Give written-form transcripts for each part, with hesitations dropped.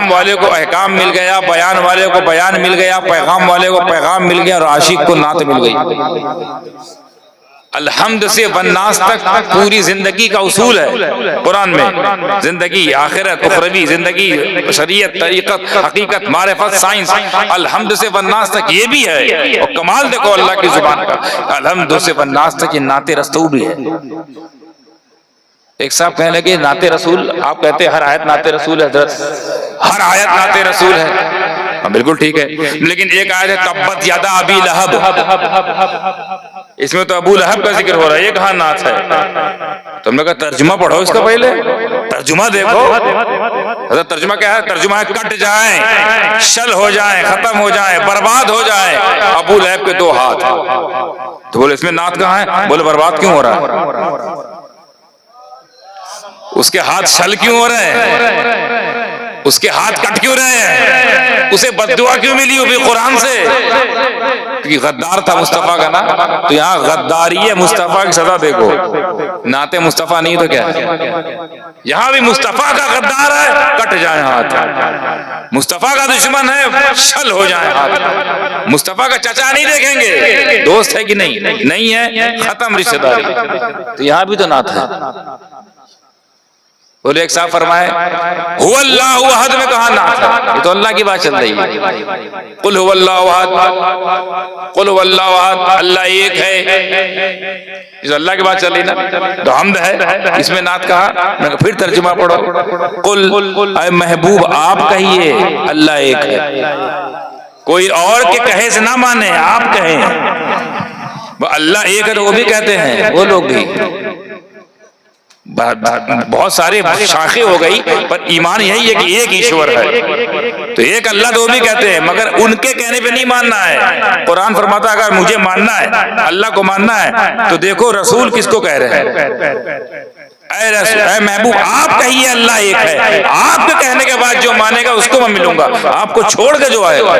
احکام والے کو احکام مل گیا، بیان والے کو بیان مل گیا، پیغام والے کو پیغام مل گیا، اور عاشق کو نعت مل گئی۔ الحمد سے والناس تک پوری زندگی کا اصول ہے قرآن میں، زندگی، آخرت، اخروی زندگی، شریعت، طریقت، حقیقت، معرفت، سائنس، الحمد سے والناس تک یہ بھی ہے۔ اور کمال دیکھو اللہ کی زبان کا، الحمد سے والناس تک یہ نعت رسول بھی ہے۔ ایک صاحب کہنے لگے نعت رسول، آپ کہتے ہیں ہر آیت نعت رسول ہے حضرت، ہر آیت نعت رسول ہے، بالکل ٹھیک ہے، لیکن ایک آیت ہے تبت یدا ابی لہب، اس میں تو ابو لہب کا ذکر ہو رہا ہے، یہ کہاں نعت ہے؟ تم نے کہا ترجمہ پڑھو اس کا، پہلے ترجمہ دیکھو۔ حضرت ترجمہ کیا ہے؟ ترجمہ ہے کٹ جائیں، شل ہو جائیں، ختم ہو جائیں، برباد ہو جائیں ابو لہب کے 2 ہاتھ۔ تو بولے اس میں نعت کہاں ہے؟ بولے برباد کیوں ہو رہا ہے؟ اس کے ہاتھ شل کیوں ہو رہے ہیں؟ اس کے ہاتھ کٹ کیوں رہے ہیں؟ اسے بد دعا کیوں ملی وہ بھی قرآن سے؟ کیونکہ غدار تھا مصطفیٰ کا نا، تو یہاں غداری ہے، مصطفیٰ کی سزا دیکھو۔ نعت مصطفیٰ نہیں تو کیا ہے؟ یہاں بھی مصطفیٰ کا غدار ہے، کٹ جائیں ہاتھ، مصطفیٰ کا دشمن ہے، شل ہو جائیں ہاتھ، مصطفیٰ کا چچا نہیں دیکھیں گے دوست ہے کہ نہیں ہے، ختم رشتہ داری۔ تو یہاں بھی تو نعت ہے۔ بولے ایک صاحب فرمائے هو اللہ احد میں کہاں نعت ہے؟ یہ تو اللہ کی بات چل رہی ہے، قل هو اللہ احد، قل هو اللہ احد، اللہ ایک ہے، اس اللہ کی بات چل رہی نا، تو حمد ہے، اس میں نعت کہا؟ پھر ترجمہ پڑھو، قل اے محبوب آپ کہیے اللہ ایک ہے، کوئی اور کے کہے سے نہ مانے، آپ کہیں اللہ ایک ہے تو وہ بھی کہتے ہیں وہ لوگ بھی، بہت سارے شاخیں ہو گئی، پر ایمان یہی ہے کہ ایک ایشور ہے، تو ایک اللہ تو وہ بھی کہتے ہیں، مگر ان کے کہنے پہ نہیں ماننا ہے۔ قرآن فرماتا ہے اگر مجھے ماننا ہے، اللہ کو ماننا ہے، تو دیکھو رسول کس کو کہہ رہے ہیں، اے رسول، اے محبوب آپ کہیے اللہ ایک ہے، آپ کے کہنے کے بعد جو مانے گا اس کو میں ملوں گا، آپ کو چھوڑ کے جو آئے گا۔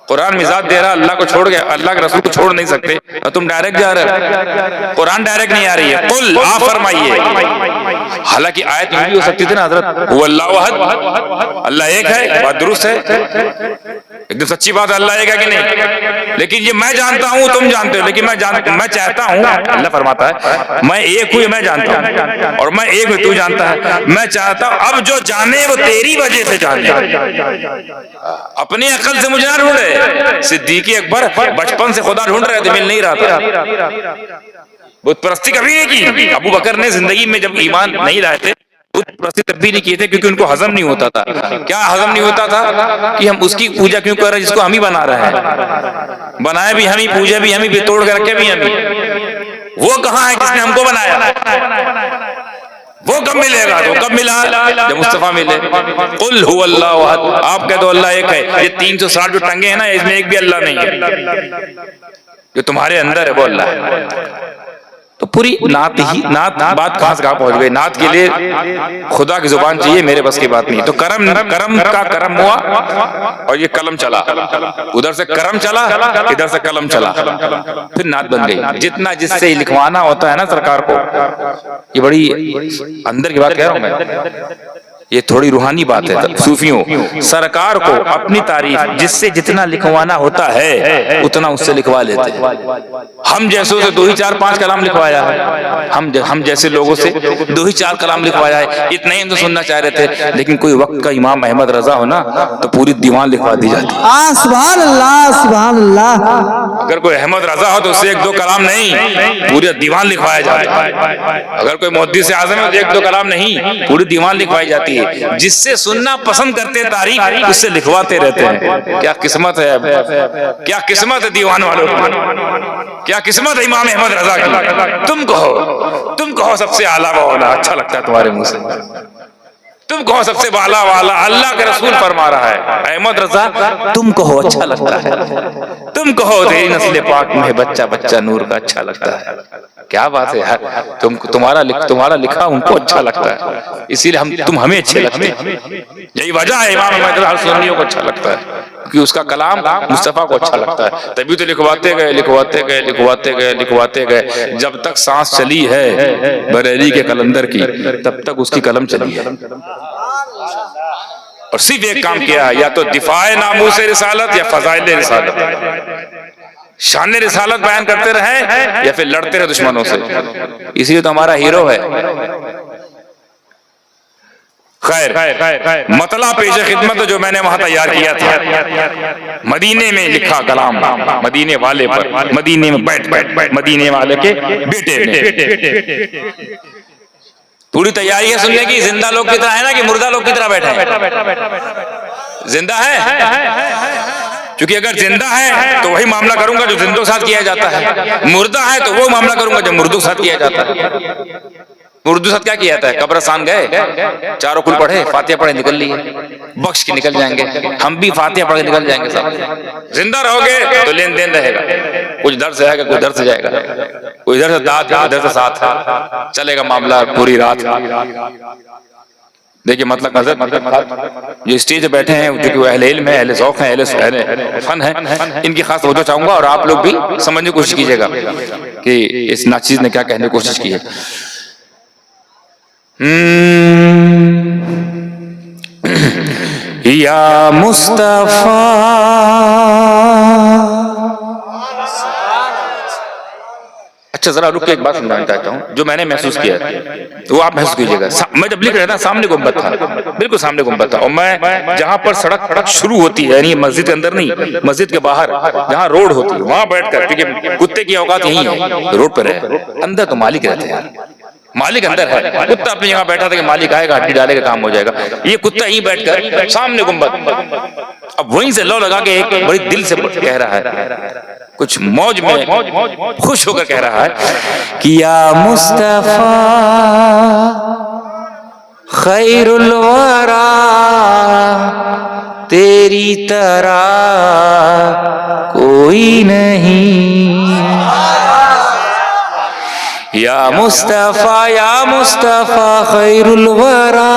قرآن مزاج دے رہا اللہ کو چھوڑ گیا، اللہ کے رسول کو چھوڑ نہیں سکتے، اور تم ڈائریکٹ جا رہے ہو، قرآن ڈائریکٹ نہیں آ رہی ہے، قل آپ فرمائیے، حالانکہ آیت یہ بھی ہو سکتی تھی نا حضرت، وہ اللہ احد، اللہ ایک ہے، بات درست ہے، ایک دم سچی بات ہے، اللہ ایک ہے کہ نہیں، لیکن یہ میں جانتا ہوں تم جانتے ہو، لیکن میں چاہتا ہوں، اللہ فرماتا ہے میں ایک ہوں، میں جانتا ہوں، اور میں ایک ہوں تو جانتا ہے، میں چاہتا ہوں اب جو جانے وہ تیری وجہ سے جانے، اپنی عقل سے مجھے نہ ڈھونڈے۔ صدیق اکبر بچپن سے خدا ڈھونڈ رہے تھے، مل نہیں رہا تھا، بت پرستی کبھی نہیں کی۔ ابو بکر نے زندگی میں جب ایمان نہیں لائے تھے بت پرستی تب بھی نہیں کیے تھے، کیونکہ ان کو ہضم نہیں ہوتا تھا۔ کیا ہضم نہیں ہوتا تھا؟ کہ ہم اس کی پوجا کیوں کر رہے ہیں جس کو ہم ہی بنا رہے ہیں، بنائے بھی ہم ہی، پوجا بھی ہم ہی، توڑ کے رکھے بھی ہم ہی، وہ کہاں ہے جس نے ہم کو بنایا؟ وہ کب ملے گا؟ تو کب ملا؟ جب مصطفیٰ ملے۔ قل هو اللہ احد، آپ کہہ دو اللہ ایک ہے، یہ 360 جو ٹنگے ہیں نا اس میں ایک بھی اللہ نہیں ہے، جو تمہارے اندر ہے وہ اللہ ہے۔ تو پوری نعت ہی، نعت بات کہاں سے کہاں پہنچ گئی؟ نعت کے لیے خدا کی زبان چاہیے، میرے بس کی بات نہیں۔ تو کرم کا کرم ہوا اور یہ قلم چلا، ادھر سے کرم چلا، ادھر سے قلم چلا، پھر نعت بن گئی۔ جتنا جس سے لکھوانا ہوتا ہے نا سرکار کو، یہ بڑی اندر کی بات کہہ رہا ہوں میں، یہ تھوڑی روحانی بات ہے صوفیوں، سرکار کو اپنی تعریف جس سے جتنا لکھوانا ہوتا ہے اتنا اس سے لکھوا لیتے ہیں۔ ہم جیسوں سے 2 ہی 4 5 کلام لکھوایا ہے، ہم جیسے لوگوں سے 2 ہی 4 کلام لکھوایا ہے، اتنا ہی ہم تو سننا چاہ رہے تھے، لیکن کوئی وقت کا امام احمد رضا ہونا تو پوری دیوان لکھوا دی جاتی۔ سبحان اللہ، سبحان اللہ۔ اگر کوئی احمد رضا ہو تو اس سے 1 2 کلام نہیں، پوری دیوان لکھوایا جاتا ہے۔ اگر کوئی محدث اعظم ہے تو 1 2 کلام نہیں، پوری دیوان لکھوائی جاتی ہے۔ جس سے سننا پسند کرتے ہیں تاریخ، اس سے لکھواتے رہتے ہیں۔ کیا قسمت ہے، کیا قسمت ہے دیوان والوں کی، کیا قسمت ہے امام احمد رضا کی۔ تم کہو سب سے اعلیٰ و اولیٰ، اچھا لگتا ہے تمہارے منہ سے، تم کہو سب سے بالا والا، اللہ کا رسول فرما رہا ہے احمد رضا تم کہو اچھا لگتا ہے، تم کہو تیری نسل پاک میں بچہ بچہ نور کا، اچھا لگتا ہے۔ کیا بات ہے یار، تمہارا لکھا ان کو اچھا لگتا ہے، اسی لیے تم ہمیں اچھے لگتے ہیں۔ یہی وجہ ہے امام احمد رضا سنیوں کو اچھا لگتا ہے، کیونکہ اس کا کلام مصطفیٰ کو اچھا لگتا ہے، تبھی تو لکھواتے گئے، جب تک سانس چلی ہے بریلی کے قلندر کی، تب تک اس کی قلم چلی ہے۔ اور صرف ایک کام کیا، یا تو دفاع ناموس رسالت یا فضائل رسالت، شان رسالت بیان کرتے رہے یا پھر لڑتے رہے دشمنوں سے. اسی لیے تو ہمارا ہیرو ہے. خیر، مطلع پیش خدمت جو میں نے وہاں تیار کیا تھا، مدینے میں لکھا کلام مدینے والے پر، مدینے میں بیٹھ مدینے والے کے بیٹے میں. پوری تیاری ہے سننے کی. زندہ لوگ کی طرح ہے نا کہ مردہ لوگ کی طرح بیٹھے ہیں؟ زندہ ہے. کیونکہ اگر زندہ ہے تو وہی معاملہ کروں گا جو زندوں کے ساتھ کیا جاتا ہے، مردہ ہے تو وہ معاملہ کروں گا جو مردوں کے ساتھ کیا جاتا ہے. اردو کے ساتھ کیا کیا جاتا ہے؟ قبرستان گئے، چاروں کل پڑھے، فاتحہ پڑھے، نکل لیے، بخش کے نکل جائیں گے. ہم بھی فاتحہ پڑھ کے نکل جائیں گے صاحب. زندہ رہو گے تو لین دین رہے گا. کچھ در سے آئے گا، کوئی در سے جائے گا، کوئی ادھر سے دانت، ادھر سے ساتھ چلے گا معاملہ پوری رات. دیکھیے مطلب جو اسٹیج پہ بیٹھے ہیں، جو کہ وہ اہل علم ہے، اہل ذوق ہیں، اہل فن ہیں، ان کی خاص توجہ چاہوں گا. اور آپ لوگ بھی سمجھنے کی کوشش کیجیے گا کہ اس ناچیز نے کیا کہنے کی کوشش کی ہے. یا مصطفیٰ اچھا ذرا رک کے ایک بات سمجھانا چاہتا ہوں جو میں نے محسوس کیا وہ آپ محسوس کیجیے گا. میں جب لکھ رہا تھا سامنے گنبد تھا، بالکل سامنے گنبد تھا، اور میں جہاں پر سڑک شروع ہوتی ہے، یعنی مسجد کے اندر نہیں، مسجد کے باہر جہاں روڈ ہوتی ہے وہاں بیٹھ کر، کیونکہ کتے کی اوقات یہی ہے، روڈ پہ رہے. اندر تو مالک رہتے ہیں، مالک اندر ہے. کتا اپنی جگہ بیٹھا تھا کہ مالک آئے گا، ہڈی ڈالے گا، کام ہو جائے گا. یہ کتا ہی بیٹھ کر سامنے گنبد، اب وہیں سے لو لگا کے ایک بڑی دل سے کہہ رہا ہے، کچھ موج میں خوش ہو کر کہہ رہا ہے کہ یا مصطفیٰ خیر الورا تیری طرح کوئی نہیں. یا مصطفیٰ خیر الورا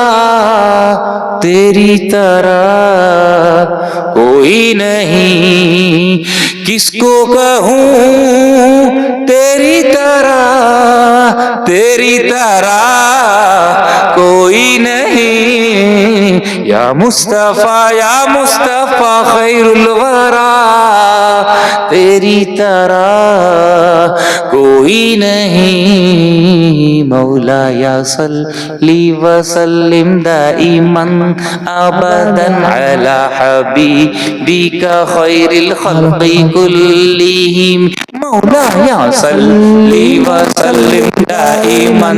تیری طرح کوئی نہیں. کس کو کہوں تیری طرح کوئی نہیں. یا مصطفیٰ خیر الورا تیری طرح کوئی نہیں. مولایا صلی وسلم دائما ابدا علی حبیبک خیر الخلق کلہم. مولایا صلی وسلم دائما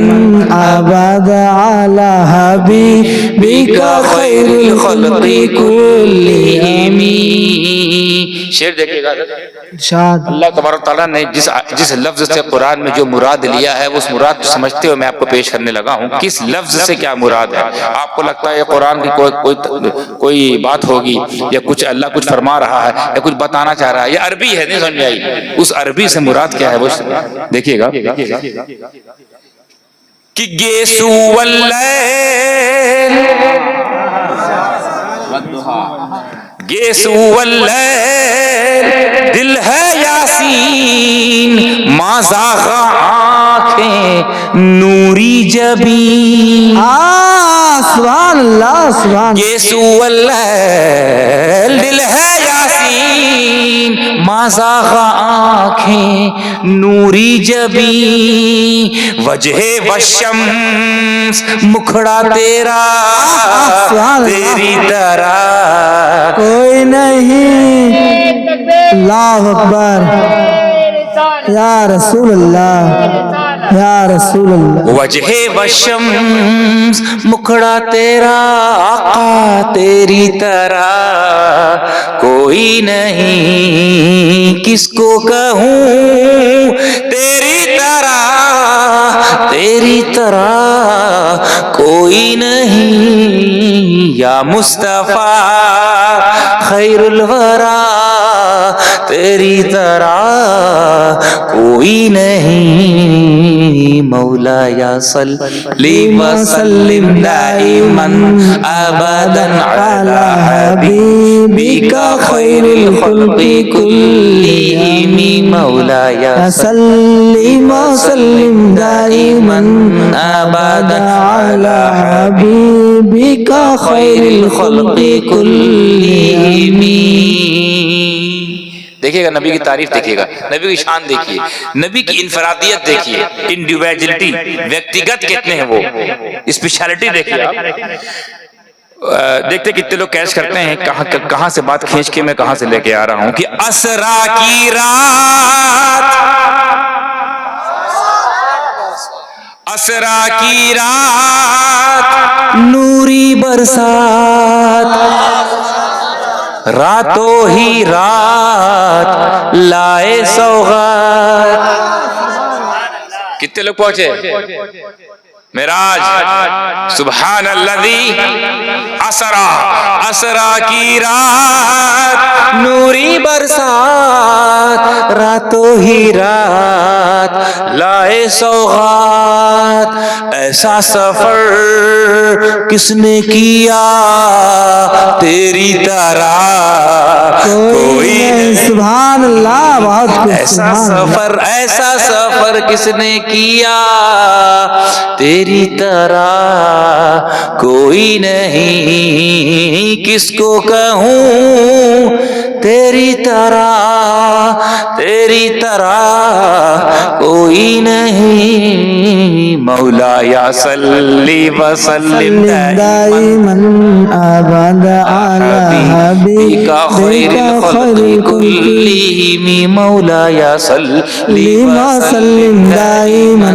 ابدا علی حبیبک خیر الخلق کلہم. شعر دیکھیے گا. ارشاد اللہ تبارک تعالیٰ نے جس لفظ سے قرآن میں جو مراد لیا ہے اس مراد کو سمجھتے ہوئے میں آپ کو پیش کرنے لگا ہوں. کس لفظ سے کیا مراد ہے؟ آپ کو لگتا ہے یہ قرآن کی کوئی بات ہوگی یا کچھ اللہ کچھ فرما رہا ہے یا کچھ بتانا چاہ رہا ہے، یہ عربی ہے، نہیں سمجھ آئی. اس عربی سے مراد کیا ہے وہ دیکھیے گا. کہ گیسو واللیل گیسو واللیل دل ہے یاسین ما زاغ آنکھیں نوری جبین. سبحان اللہ سبحان. گیسو واللیل دل ہے یاسین ما زاغ آنکھیں نوری جبین. وجہ والشمس مکھڑا تیرا تیری طرح کوئی نہیں. اللہ اکبر. یا رسول اللہ یا رسول اللہ. وجہ والشمس مکھڑا تیرا آقا تیری طرح کوئی نہیں. کس کو کہوں تیری طرح کوئی نہیں. یا مصطفیٰ خیر الورا تیری طرح کوئی نہیں مولا یا صلی وسلم دائما ابدا علی حبیبک خیر الخلق کلہم مولا یا صلی وسلم دائما ابدا على حبيبك خير الخلق كلهم. دیکھیے گا نبی کی تعریف، دیکھیے گا نبی کی شان، دیکھیے نبی کی انفرادیت، دیکھیے انڈیویجولیٹی، ویکتیگت کتنے ہیں وہ، اسپیشلٹی دیکھیے آپ. دیکھتے کتنے لوگ کیش کرتے ہیں کہاں سے بات کھینچ کے میں کہاں سے لے کے آ رہا ہوں کہ اسرا کی رات، اسرا کی رات نوری برسات، راتوں ہی رات لائے سوغات. کتنے لوگ پہنچے معراج؟ سبحان الذی اسرا، اسرا کی رات نوری برسات، راتوں ہی رات لائے سوغات. ایسا سفر کس نے کیا تیری طرح کوئی نہیں. سبحان اللہ. بہت ایسا سفر، ایسا سفر کس نے کیا تیری طرح کوئی نہیں. کس کو کہوں تیری طرح، تیری طرح کوئی نہیں مولا یا صلی وسلم دائما ابدا على حبیبک خیر حبيبك الخلق کلہم مولا یا صلی وسلم دائما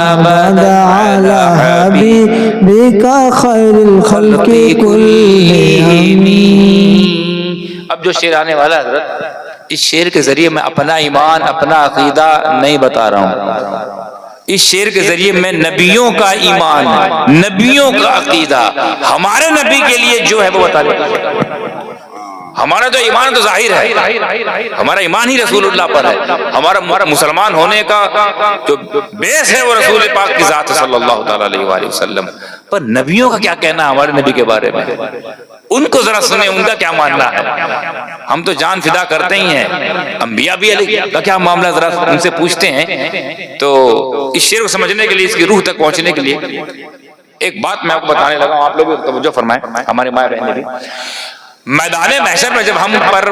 ابدا على حبيبك خير الخلق كلهم. اب جو شعر آنے والا ہے حضرت، اس شعر کے ذریعے میں اپنا ایمان، اپنا عقیدہ نہیں بتا رہا ہوں. اس شعر کے ذریعے میں نبیوں کا ایمان، نبیوں کا عقیدہ، ہمارے نبی کے لیے جو ہے وہ بتا رہا ہوں. ہمارا جو ایمان تو ظاہر ہے، ہمارا ایمان ہی رسول اللہ پر ہے. ہمارا مسلمان ہونے کا جو بیس ہے وہ رسول پاک کی ذات صلی اللہ تعالی علیہ وآلہ وسلم. پر نبیوں کا کیا کہنا ہے ہمارے نبی کے بارے میں، ان کو ذرا سنیں، ان کا کیا ماننا ہے. ہم تو جان فدا کرتے ہی ہیں، انبیاء بھی علیہ کا کیا معاملہ ذرا ان سے پوچھتے ہیں. تو اس شعر کو سمجھنے کے لیے، اس کی روح تک پہنچنے کے لیے ایک بات میں آپ کو بتانے لگا ہوں. آپ لوگ بھی توجہ فرمائیں، ہمارے ماں بہنیں بھی. میدان محشر میں جب ہم پر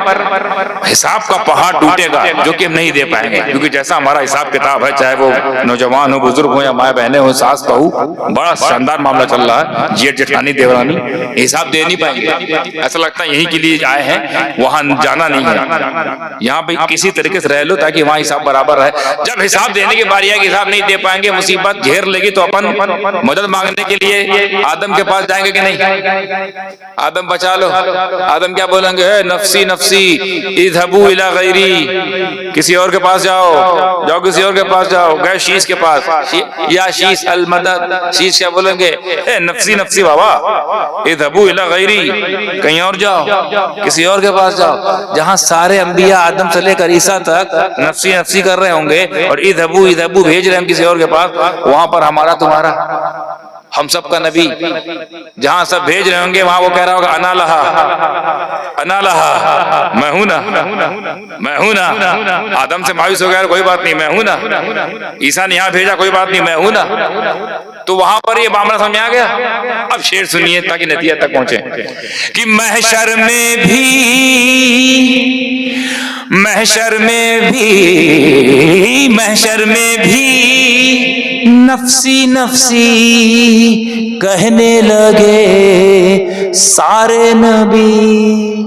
حساب کا پہاڑ ٹوٹے گا جو کہ ہم نہیں دے پائیں گے، کیونکہ جیسا ہمارا حساب کتاب ہے، چاہے وہ نوجوان ہو، بزرگ ہو یا ماں بہنیں ہو، ساس بہو، بڑا شاندار معاملہ چل رہا ہے، جیٹ جٹھانی دیورانی، حساب دے نہیں پائیں گے. ایسا لگتا ہے یہیں کے لیے آئے ہیں، وہاں جانا نہیں ہے. یہاں پہ کسی طریقے سے رہ لو تاکہ وہاں حساب برابر رہے. جب حساب دینے کی باری آئے کہ حساب نہیں دے پائیں گے، مصیبت گھیر لے گی، تو اپن مدد مانگنے کے لیے آدم کے پاس جائیں گے کہ نہیں؟ آدم بچا لو. آدم کیا بولیں گے؟ نفسی نفسی اذهبوا الى غیری، کسی اور کے پاس جاؤ، جاؤ کسی اور کے پاس جاؤ، گئے شیش کے پاس، یا شیش المدد. شیش کیا بولیں گے؟ نفسی نفسی بابا، اذهبوا الى غیری، کہیں اور جاؤ، کسی اور کے پاس جاؤ. جہاں سارے انبیاء آدم سے لے کر عیسیٰ تک نفسی نفسی کر رہے ہوں گے اور اذهبوا اذهبوا بھیج رہے ہیں کسی اور کے پاس، وہاں پر ہمارا تمہارا ہم سب کا نبی جہاں سب بھیج رہے ہوں گے، وہاں وہ کہہ رہا ہوگا انا لہا، انا لہا، میں ہوں نا، میں ہوں نا. آدم سے مایوس ہو گیا، کوئی بات نہیں میں ہوں نا. عیسیٰ نے یہاں بھیجا، کوئی بات نہیں میں ہوں نا. تو وہاں پر یہ معاملہ سمجھ آ گیا. اب شعر سنیے تاکہ نتیجہ تک پہنچے کہ محشر میں بھی، محشر میں بھی، محشر میں بھی نفسی نفسی کہنے لگے سارے نبی.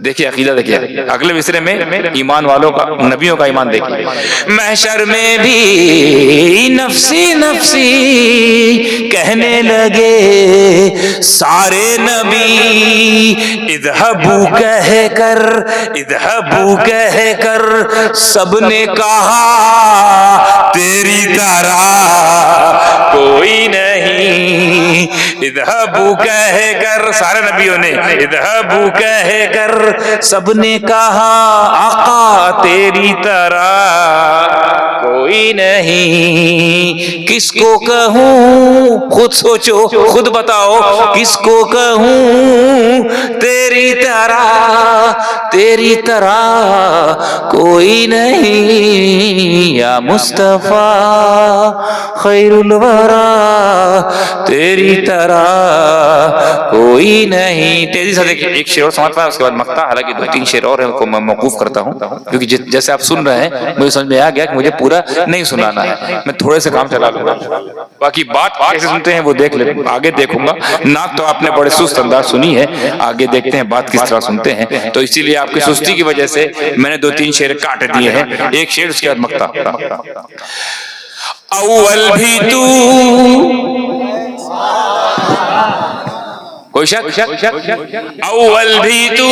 دیکھیے عقیدہ، دیکھیے اگلے مصرے میں ایمان والوں کا، نبیوں کا ایمان دیکھیے. محشر میں بھی نفسی نفسی کہنے لگے سارے نبی. اذهبوا کہہ کر، اذهبوا کہہ کر سب نے کہا تیری طرح کوئی نہیں. اذهبوا کہہ کر سارے نبیوں نے، اذهبوا کہہ کر سب نے کہا آقا تیری طرح کوئی نہیں، کس کو کہوں، خود سوچو، خود بتاؤ کس کو کہوں تیری طرح کوئی نہیں، یا مصطفیٰ خیر الورا تیری طرح کوئی نہیں۔ تیزی سے دیکھیں، ایک شعر اور سمجھ پایا، اس کے بعد مقطع، حالانکہ 2-3 شعر اور ہیں کو میں موقوف کرتا ہوں، کیونکہ جیسے آپ سن رہے ہیں مجھے سمجھ میں آ گیا کہ مجھے پورا نہیں سنانا ہے، میں تھوڑے سے کام چلا لوں گا، باقی بات کیسے سنتے ہیں وہ دیکھ لیں، آگے دیکھوں گا۔ نعت تو آپ نے بڑے سست انداز سنی ہے، آگے دیکھتے ہیں بات کس طرح سنتے ہیں، تو اسی لیے آپ کی سستی کی وجہ سے میں نے 2-3 شعر کاٹ دیے ہیں، ایک شعر اس کے بعد مقطع۔ اول بھی تو، کوئی شک؟ اول بھی تو،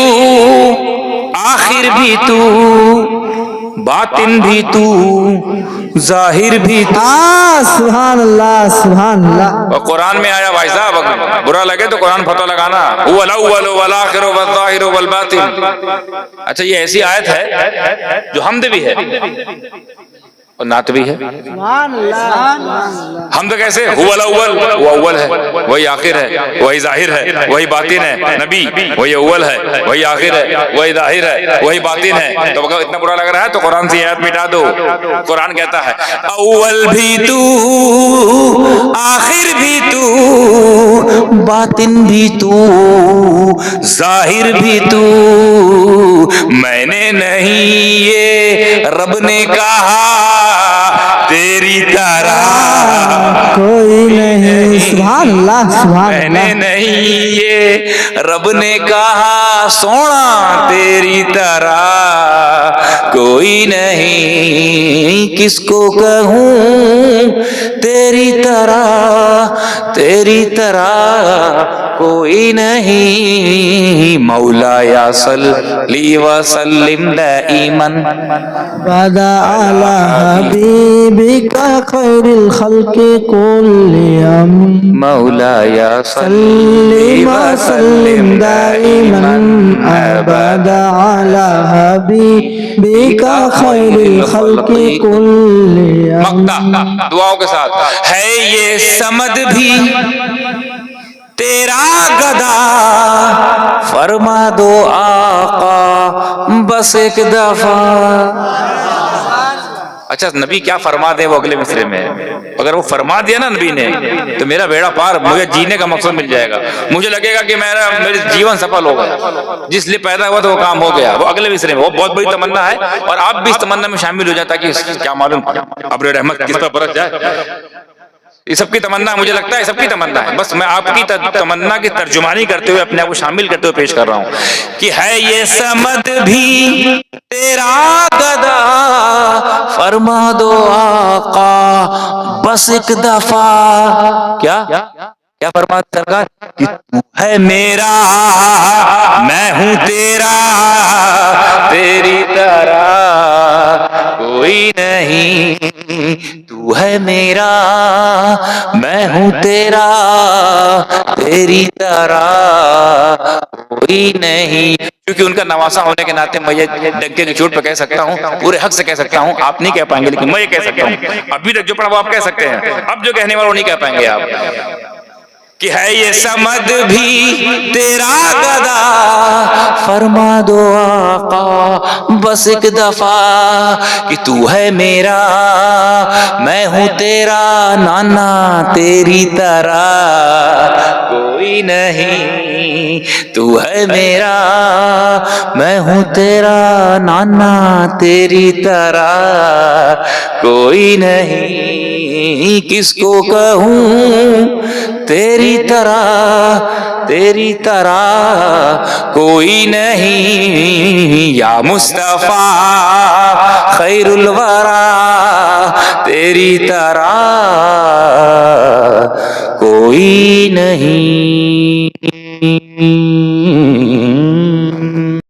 آخر بھی تو، باطن بھی تو، ظاہر بھی تو۔ سبحان اللہ سبحان اللہ۔ اور قرآن میں آیا بھائی صاحب، برا لگے تو قرآن فتح لگانا، هو الاول والآخر والظاہر والباطن۔ اچھا یہ ایسی آیت ہے جو حمد بھی ہے اور نعت بھی ہے۔ حمد کیسے؟ هو الاول، وہ اول ہے، وہی آخر ہے، وہی ظاہر ہے، وہی باطن ہے، نبی وہی اول ہے، وہی آخر ہے، وہی ظاہر ہے، وہی باطن ہے۔ تو اگر اتنا برا لگ رہا ہے تو قرآن سے آیت مٹا دو۔ قرآن کہتا ہے اول بھی تو، آخر بھی تو، باطن بھی تو، ظاہر بھی تو، میں نے نہیں یہ رب نے کہا تیری طرح کوئی نہیں۔ سبحان اللہ سبحان میں نے اللہ۔ نہیں یہ رب نے کہا سونا تیری طرح کوئی نہیں، کس کو کہوں تیری طرح کوئی نہیں، مولا یا صلی وسلم دائما بدا علی حبیبک خیر الخلق کلہم، مولا یا صلی وسلم دائما ابدا علی حبیبک خیر الخلق کلہم۔ مقطع دعاؤں کے ساتھ۔ ہے یہ سمد بھی تیرا گدا، فرما دو آقا بس ایک دفعہ۔ اچھا نبی کیا فرما دے وہ اگلے مصرے میں، اگر وہ فرما دیا نا نبی نے تو میرا بیڑا پار، مجھے جینے کا مقصد مل جائے گا، مجھے لگے گا کہ میرے جیون سفل ہو گیا، جس لیے پیدا ہوا تو وہ کام ہو گیا۔ وہ اگلے مصرے میں، وہ بہت بڑی تمنا ہے اور آپ بھی اس تمنا میں شامل ہو جاتا کہ کیا معلوم ابر رحمت کس پر برس جائے۔ یہ سب کی تمنا، مجھے لگتا ہے سب کی تمنا ہے، بس میں آپ کی تمنا کی ترجمانی کرتے ہوئے اپنے آپ کو شامل کرتے ہوئے پیش کر رہا ہوں کہ ہے یہ سمد بھی تیرا گدا، فرما دو آقا بس ایک دفعہ۔ کیا فرما سرکار کہ تو ہے میرا میں ہوں تیرا، تیری طرح کوئی نہیں، تو ہے میرا میں ہوں تیرا، تیری طرح کوئی نہیں۔ کیونکہ ان کا نواسا ہونے کے ناطے میں یہ ڈنکے کی چوٹ پہ کہہ سکتا ہوں، پورے حق سے کہہ سکتا ہوں، آپ نہیں کہہ پائیں گے لیکن میں یہ کہہ سکتا ہوں، ابھی تک جو پڑھا وہ آپ کہہ سکتے ہیں، اب جو کہنے والے وہ نہیں کہہ پائیں گے آپ، کہ ہے یہ سمد بھی تیرا گدا، فرما دو آقا بس ایک دفعہ کہ تو ہے میرا میں ہوں تیرا، نانا تیری طرح کوئی نہیں، تو ہے میرا میں ہوں تیرا، نانا تیری طرح کوئی نہیں، کس کو کہوں تیری طرح کوئی نہیں، یا مصطفیٰ خیر الورا تیری طرح کوئی نہیں۔